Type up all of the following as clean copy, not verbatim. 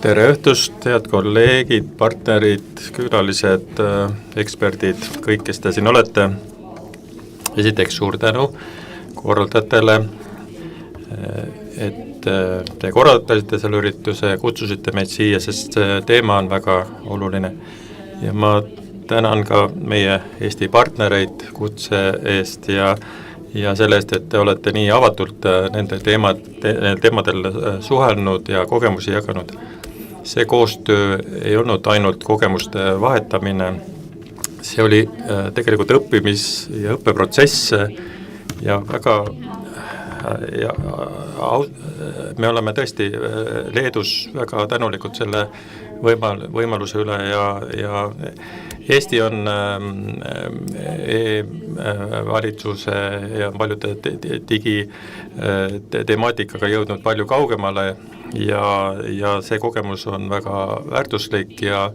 Tere õhtust, head kolleegid, partnerid, külalised, eksperdid, kõik, kes te siin olete. Esiteks suur tänu korraldajatele, et te korraldasite selle ürituse ja kutsusite meid siia, sest see teema on väga oluline. Ja ma tänan ka meie Eesti partnereid kutse eest ja selle eest, et te olete nii avatult nende teemadel suhelnud ja kogemusi jaganud. See koostöö ei olnud ainult kogemuste vahetamine, see oli tegelikult õppimis- ja õppeprotsess ja väga me oleme tõesti Leedus väga tänulikud selle võimaluse üle ja Eesti on valitsuse ja paljude digitemaatikaga jõudnud palju kaugemale ja see kogemus on väga väärtuslik ja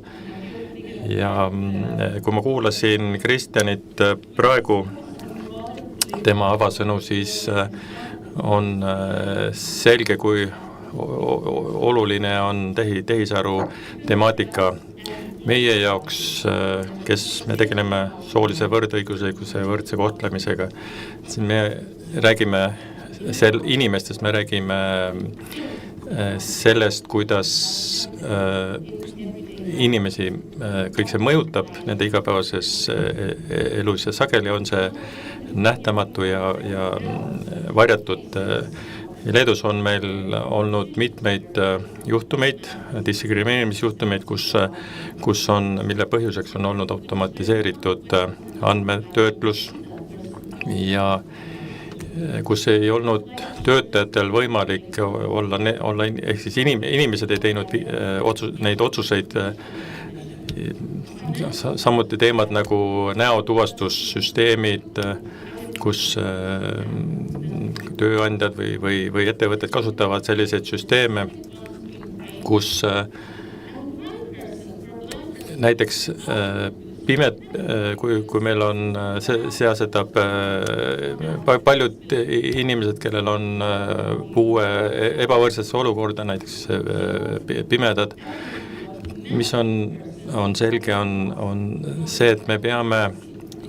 kui ma kuulasin Kristjanit praegu tema avasõnu, siis on selge, kui oluline on tehisaru temaatika meie jaoks, kes me tegeleme soolise võrdõiguslikkuse ja võrdse kohtlemisega. Me räägime inimestest, me räägime sellest, kuidas inimesi kõik see mõjutab nende igapäevases elus ja sageli on see nähtamatu ja varjatud. Leedus on meil olnud mitmeid juhtumeid, diskrimineerimisjuhtumeid, kus on, mille põhjuseks on olnud automatiseeritud andmetöötlus ja kus ei olnud töötajatel võimalik olla ehk siis inimesed ei teinud neid otsuseid, samuti teemad nagu näotuvastussüsteemid, kus tööandjad või ettevõtted kasutavad selliseid süsteeme, kus näiteks kui meil on, see asetab paljud inimesed, kellel on puue ebavõrdsesse olukorda, näiteks pimedad, mis on selge, on see, et me peame,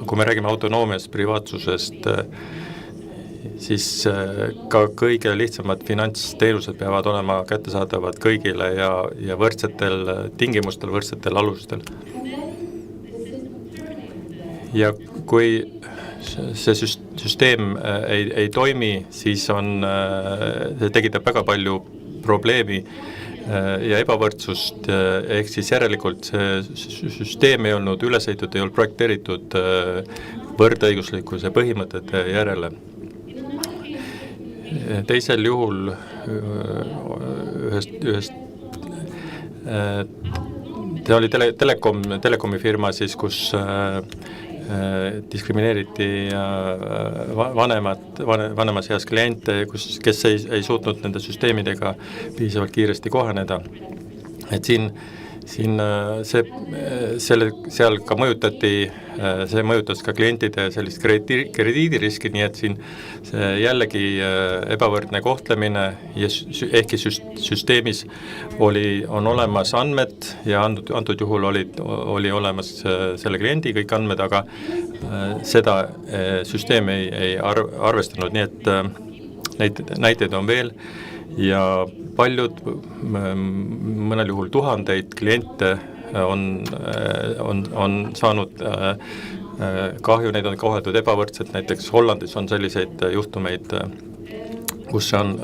kui me räägime autonoomiast, privaatsusest, siis ka kõige lihtsamad finantsteenused peavad olema kättesaadavad kõigile ja võrdsetel tingimustel, võrdsetel alustel. Ja kui see süsteem ei toimi, siis see tekitab väga palju probleemi ja ebavõrdsust, ehk siis järelikult see süsteem ei olnud ülesehitud, ei olnud projekteeritud võrdõiguslikkuse põhimõtete järele. Teisel juhul ühest ta oli telekomi firma siis, kus diskrimineeriti vanemas eas kliente, kes ei suutnud nende süsteemidega piisavalt kiiresti kohaneda. Et seal ka see mõjutas ka klientide sellist krediidiriski, nii et siin jällegi ebavõrdne kohtlemine ja ehkki süsteemis on olemas andmed ja antud juhul oli olemas selle kliendi kõik andmed, aga seda süsteem ei arvestanud, nii et näiteid on veel ja paljud, mõnel juhul tuhandeid kliente on saanud kahju, neid on koheldud ebavõrdselt, näiteks Hollandis on selliseid juhtumeid, kus on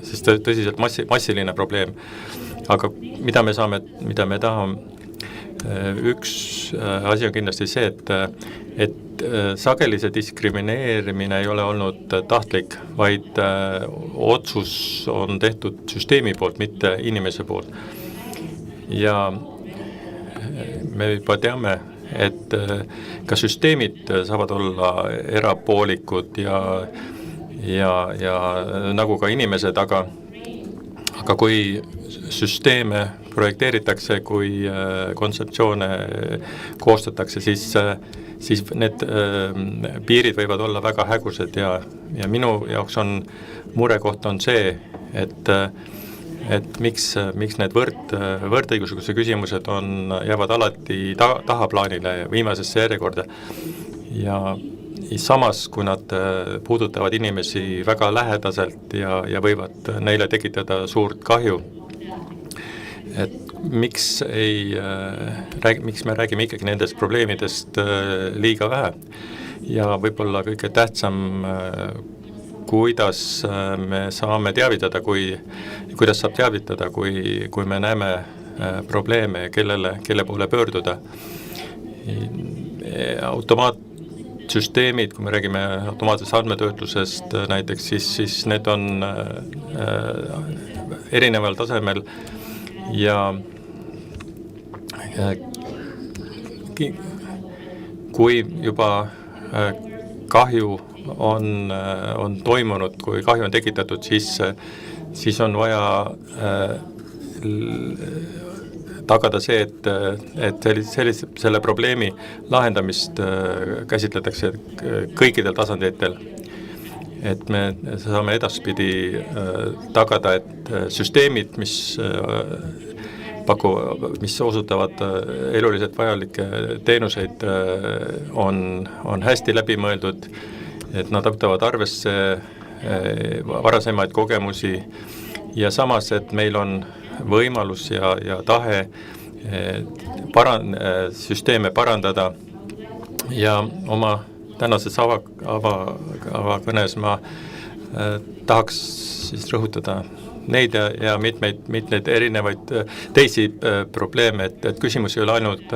siis tõsiselt massiline probleem. Aga mida me tahame, üks asi on kindlasti see, et sageli see diskrimineerimine ei ole olnud tahtlik, vaid otsus on tehtud süsteemi poolt, mitte inimese poolt. Ja me juba teame, et ka süsteemid saavad olla erapoolikud ja nagu ka inimesed, aga kui süsteeme projekteeritakse, kui kontseptsioone koostatakse, siis need piirid võivad olla väga hägused ja minu jaoks murekoht on see, et et miks need võrdõiguslikkuse küsimused jäävad alati tahaplaanile ja viimasesse järjekorda. Ja samas, kui nad puudutavad inimesi väga lähedaselt ja võivad neile tekitada suurt kahju, et miks me räägime ikkagi nendest probleemidest liiga vähe. Ja võib-olla kõige tähtsam, kuidas me saame teavitada, kuidas saab teavitada, kui me näeme probleeme, kelle poole pöörduda. Automaatsüsteemid, kui me räägime automaatsest andmetöötlusest näiteks, siis need on erineval tasemel ja kui juba kahju on toimunud, kui kahju on tekitatud, siis on vaja tagada see, et selle probleemi lahendamist käsitletakse kõikidel tasanditel. Et me saame edaspidi tagada, et süsteemid, mis osutavad eluliselt vajalikke teenuseid, on hästi läbimõeldud, et nad võtavad arvesse varasemaid kogemusi ja samas, et meil on võimalus ja tahe süsteeme parandada ja oma tänases avakõnes ma tahaks siis rõhutada neid ja mitmeid erinevaid teisi probleeme, et küsimus ei ole ainult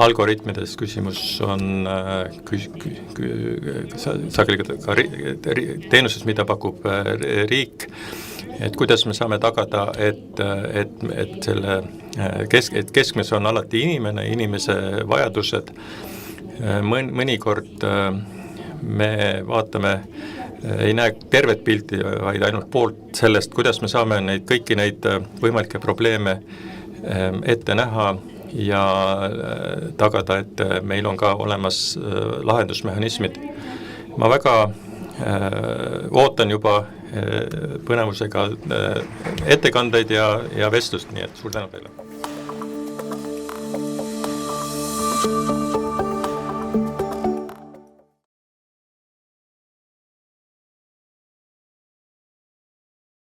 algoritmides, küsimus on sageli ka teenuses, mida pakub riik, et kuidas me saame tagada, et selle keskmes on alati inimese vajadused. Mõnikord me vaatame, ei näe tervet pilti, vaid ainult poolt sellest, kuidas me saame kõiki neid võimalikke probleeme ette näha ja tagada, et meil on ka olemas lahendusmehhanismid. Ma väga ootan juba põnevusega ettekandeid ja vestlust, nii et suur tänu teile.